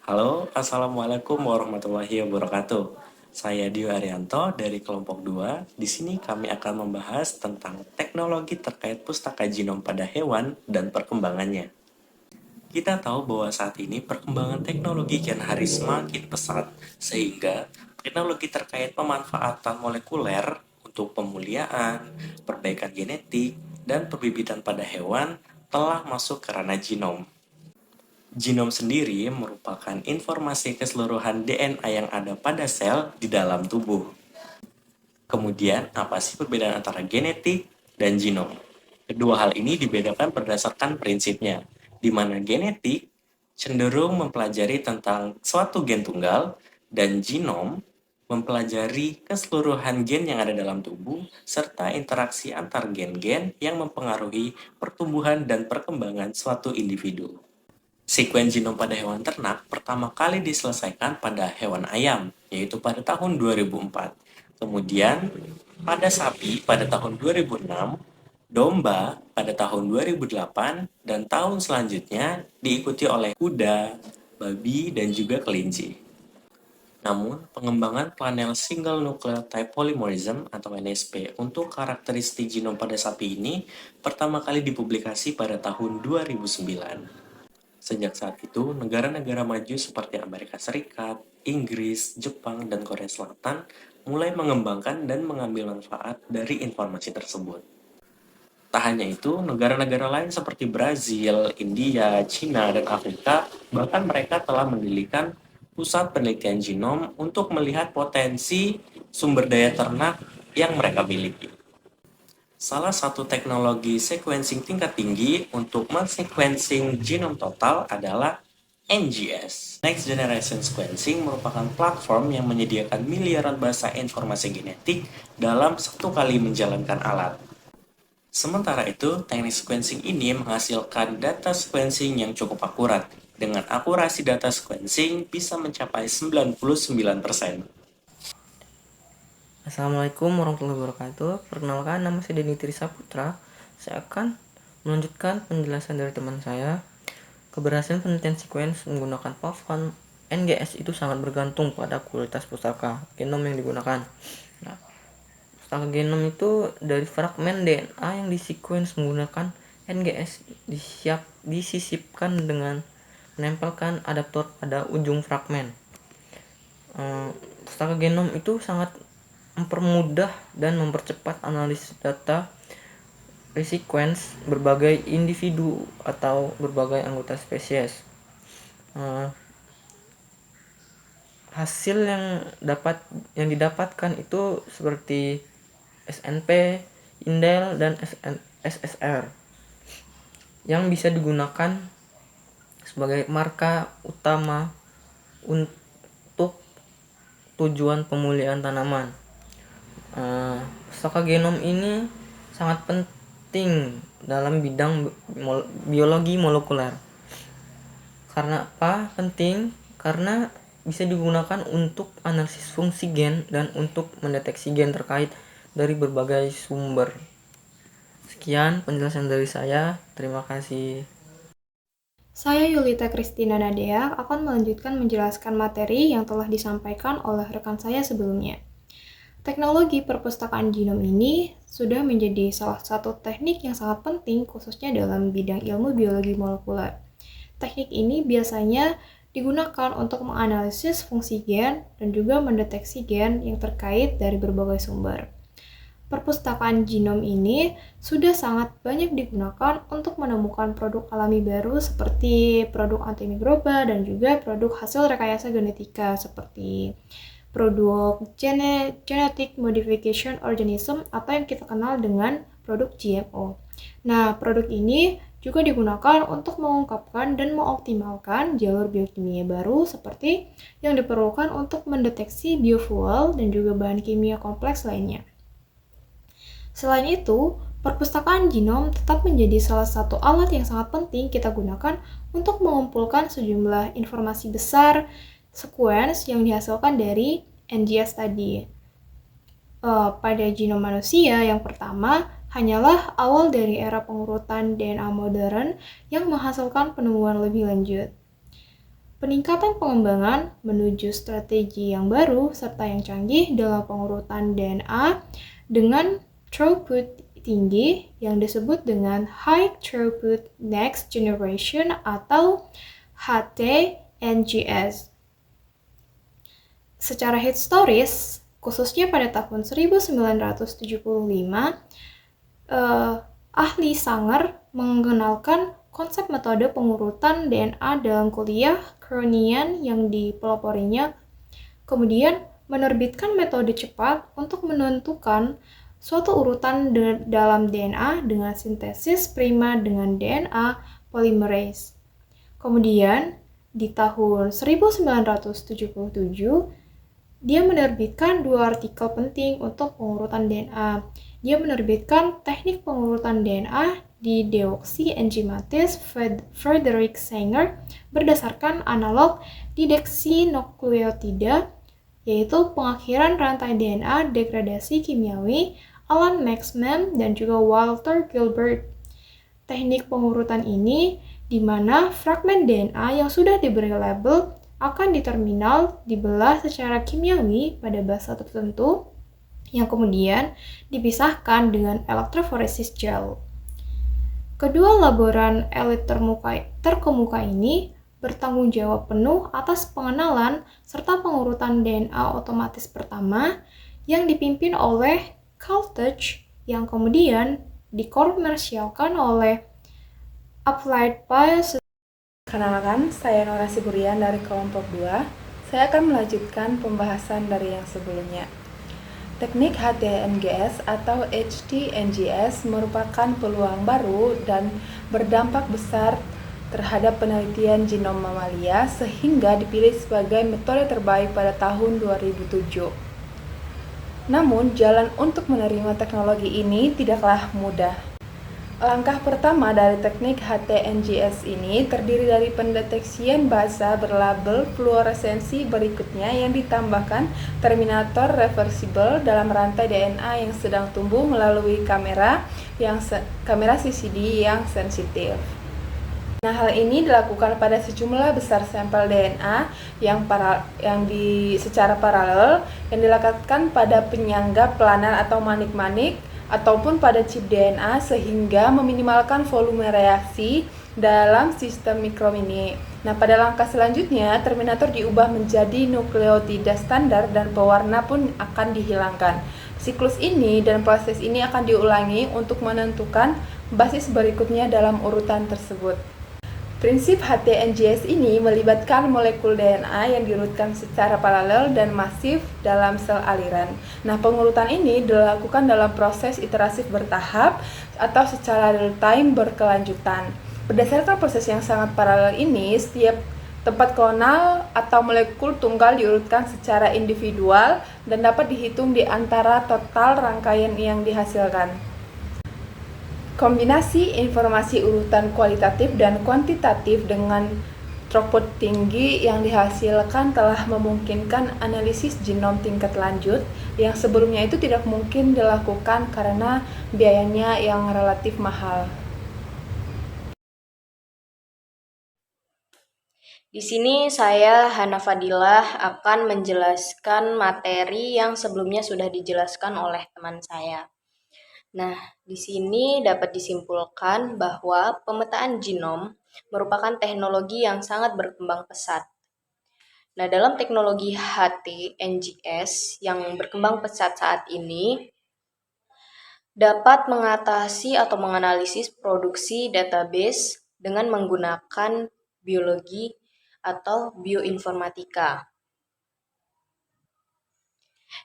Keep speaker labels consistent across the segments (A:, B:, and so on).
A: Halo, Assalamualaikum warahmatullahi wabarakatuh. Saya Dio Arianto dari kelompok 2. Di sini kami akan membahas tentang teknologi terkait pustaka genom pada hewan dan perkembangannya. Kita tahu bahwa saat ini perkembangan teknologi kian hari semakin pesat, sehingga teknologi terkait pemanfaatan molekuler untuk pemuliaan, perbaikan genetik, dan perbibitan pada hewan telah masuk ke ranah genom. Genom sendiri merupakan informasi keseluruhan DNA yang ada pada sel di dalam tubuh. Kemudian, apa sih perbedaan antara genetik dan genom? Kedua hal ini dibedakan berdasarkan prinsipnya, di mana genetik cenderung mempelajari tentang suatu gen tunggal dan genom mempelajari keseluruhan gen yang ada dalam tubuh serta interaksi antar gen-gen yang mempengaruhi pertumbuhan dan perkembangan suatu individu. Sekuen genom pada hewan ternak pertama kali diselesaikan pada hewan ayam, yaitu pada tahun 2004. Kemudian, pada sapi pada tahun 2006, domba pada tahun 2008, dan tahun selanjutnya diikuti oleh kuda, babi, dan juga kelinci. Namun, pengembangan panel Single Nucleotide Polymorphism atau NSP untuk karakteristik genom pada sapi ini pertama kali dipublikasi pada tahun 2009. Sejak saat itu, negara-negara maju seperti Amerika Serikat, Inggris, Jepang, dan Korea Selatan mulai mengembangkan dan mengambil manfaat dari informasi tersebut. Tak hanya itu, negara-negara lain seperti Brazil, India, China, dan Afrika bahkan mereka telah mendirikan pusat penelitian genom untuk melihat potensi sumber daya ternak yang mereka miliki. Salah satu teknologi sequencing tingkat tinggi untuk men-sequencing genom total adalah NGS. Next Generation Sequencing merupakan platform yang menyediakan miliaran bahasa informasi genetik dalam satu kali menjalankan alat. Sementara itu, teknik sequencing ini menghasilkan data sequencing yang cukup akurat. Dengan akurasi data sequencing bisa mencapai 99%.
B: Assalamualaikum warahmatullahi wabarakatuh. Perkenalkan, nama saya Denny Trisaputra. Saya akan melanjutkan penjelasan dari teman saya. Keberhasilan penelitian sequence menggunakan platform NGS itu sangat bergantung pada kualitas pustaka genom yang digunakan. Nah, pustaka genom itu dari fragmen DNA yang disequence menggunakan NGS disisipkan dengan menempelkan adaptor pada ujung fragmen. Pustaka genom itu sangat mempermudah dan mempercepat analisis data resequence berbagai individu atau berbagai anggota spesies. Hasil yang didapatkan itu seperti SNP, indel, dan SSR yang bisa digunakan sebagai marka utama untuk tujuan pemulihan tanaman. Pustaka genom ini sangat penting dalam bidang biologi molekuler. Karena apa? Penting karena bisa digunakan untuk analisis fungsi gen dan untuk mendeteksi gen terkait dari berbagai sumber. Sekian penjelasan dari saya. Terima kasih.
C: Saya Yulita Kristina Nadia akan melanjutkan menjelaskan materi yang telah disampaikan oleh rekan saya sebelumnya. Teknologi perpustakaan genom ini sudah menjadi salah satu teknik yang sangat penting khususnya dalam bidang ilmu biologi molekuler. Teknik ini biasanya digunakan untuk menganalisis fungsi gen dan juga mendeteksi gen yang terkait dari berbagai sumber. Perpustakaan genom ini sudah sangat banyak digunakan untuk menemukan produk alami baru seperti produk antimikroba dan juga produk hasil rekayasa genetika seperti produk genetic modification organism atau yang kita kenal dengan produk GMO. Nah, produk ini juga digunakan untuk mengungkapkan dan mengoptimalkan jalur biokimia baru seperti yang diperlukan untuk mendeteksi biofuel dan juga bahan kimia kompleks lainnya. Selain itu, perpustakaan genom tetap menjadi salah satu alat yang sangat penting kita gunakan untuk mengumpulkan sejumlah informasi besar sequence yang dihasilkan dari NGS tadi. Pada genom manusia yang pertama, hanyalah awal dari era pengurutan DNA modern yang menghasilkan penemuan lebih lanjut. Peningkatan pengembangan menuju strategi yang baru serta yang canggih dalam pengurutan DNA dengan throughput tinggi yang disebut dengan High Throughput Next Generation atau HTNGS. Secara historis, khususnya pada tahun 1975, ahli Sanger mengenalkan konsep metode pengurutan DNA dalam kuliah Croonian yang dipeloporinya, kemudian menerbitkan metode cepat untuk menentukan suatu urutan dalam DNA dengan sintesis prima dengan DNA polymerase. Kemudian, di tahun 1977, dia menerbitkan 2 artikel penting untuk pengurutan DNA. Dia menerbitkan teknik pengurutan DNA di deoksyenzimatis Frederick Sanger berdasarkan analog dideksinukleotida, yaitu pengakhiran rantai DNA degradasi kimiawi Alan Maxman dan juga Walter Gilbert. Teknik pengurutan ini di mana fragmen DNA yang sudah diberi label akan di terminal dibelah secara kimiawi pada basa tertentu yang kemudian dipisahkan dengan elektroforesis gel. Kedua laboran elit terkemuka ini bertanggung jawab penuh atas pengenalan serta pengurutan DNA otomatis pertama yang dipimpin oleh Caltech yang kemudian dikomersialkan oleh Applied Biosciences.
D: Kenalkan, saya Nora Siburian dari kelompok 2. Saya akan melanjutkan pembahasan dari yang sebelumnya. Teknik HTNGS atau HTNGS merupakan peluang baru dan berdampak besar terhadap penelitian genom mamalia sehingga dipilih sebagai metode terbaik pada tahun 2007. Namun, jalan untuk menerima teknologi ini tidaklah mudah. Langkah pertama dari teknik HTNGS ini terdiri dari pendeteksian basa berlabel fluoresensi berikutnya yang ditambahkan terminator reversible dalam rantai DNA yang sedang tumbuh melalui kamera CCD yang sensitif. Nah, hal ini dilakukan pada sejumlah besar sampel DNA secara paralel yang dilakukan pada penyangga planar atau manik-manik ataupun pada chip DNA sehingga meminimalkan volume reaksi dalam sistem mikromini. Nah, pada langkah selanjutnya, terminator diubah menjadi nukleotida standar dan pewarna pun akan dihilangkan. Siklus ini dan proses ini akan diulangi untuk menentukan basis berikutnya dalam urutan tersebut. Prinsip HTNGS ini melibatkan molekul DNA yang diurutkan secara paralel dan masif dalam sel aliran. Nah, pengurutan ini dilakukan dalam proses iterasif bertahap atau secara real-time berkelanjutan. Berdasarkan proses yang sangat paralel ini, setiap tempat klonal atau molekul tunggal diurutkan secara individual dan dapat dihitung di antara total rangkaian yang dihasilkan. Kombinasi informasi urutan kualitatif dan kuantitatif dengan throughput tinggi yang dihasilkan telah memungkinkan analisis genom tingkat lanjut yang sebelumnya itu tidak mungkin dilakukan karena biayanya yang relatif mahal.
E: Di sini saya Hana Fadilah akan menjelaskan materi yang sebelumnya sudah dijelaskan oleh teman saya. Nah, di sini dapat disimpulkan bahwa pemetaan genom merupakan teknologi yang sangat berkembang pesat. Nah, dalam teknologi HTNGS yang berkembang pesat saat ini dapat mengatasi atau menganalisis produksi database dengan menggunakan biologi atau bioinformatika.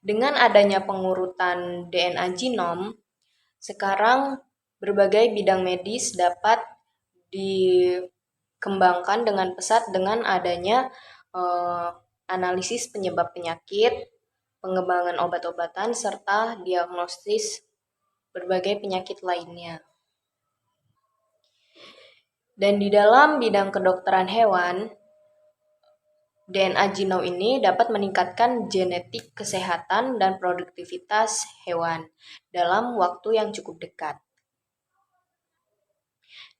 E: Dengan adanya pengurutan DNA genom, sekarang berbagai bidang medis dapat dikembangkan dengan pesat dengan adanya analisis penyebab penyakit, pengembangan obat-obatan, serta diagnosis berbagai penyakit lainnya. Dan di dalam bidang kedokteran hewan, DNA genom ini dapat meningkatkan genetik kesehatan dan produktivitas hewan dalam waktu yang cukup dekat.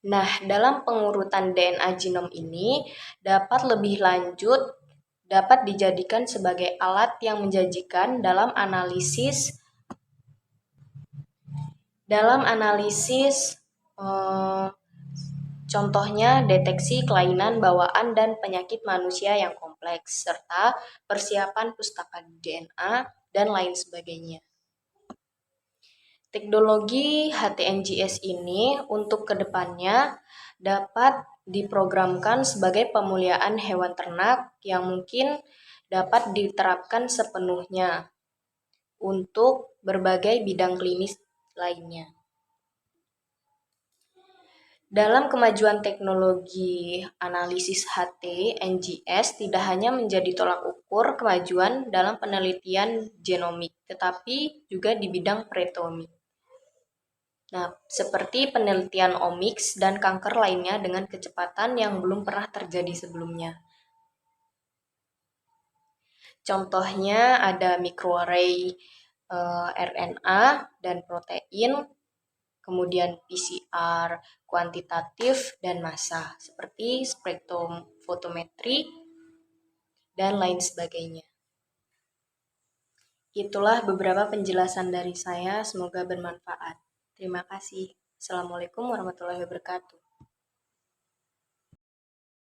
E: Nah, dalam pengurutan DNA genom ini dapat lebih lanjut dapat dijadikan sebagai alat yang menjanjikan dalam analisis contohnya deteksi kelainan bawaan dan penyakit manusia yang kompleks serta persiapan pustaka DNA dan lain sebagainya. Teknologi HTNGS ini untuk kedepannya dapat diprogramkan sebagai pemuliaan hewan ternak yang mungkin dapat diterapkan sepenuhnya untuk berbagai bidang klinis lainnya. Dalam kemajuan teknologi analisis HT-NGS tidak hanya menjadi tolak ukur kemajuan dalam penelitian genomik, tetapi juga di bidang proteomik. Nah, seperti penelitian omics dan kanker lainnya dengan kecepatan yang belum pernah terjadi sebelumnya. Contohnya ada microarray RNA dan protein, kemudian PCR kuantitatif dan massa, seperti spektrofotometri dan lain sebagainya. Itulah beberapa penjelasan dari saya, semoga bermanfaat. Terima kasih. Assalamualaikum warahmatullahi wabarakatuh.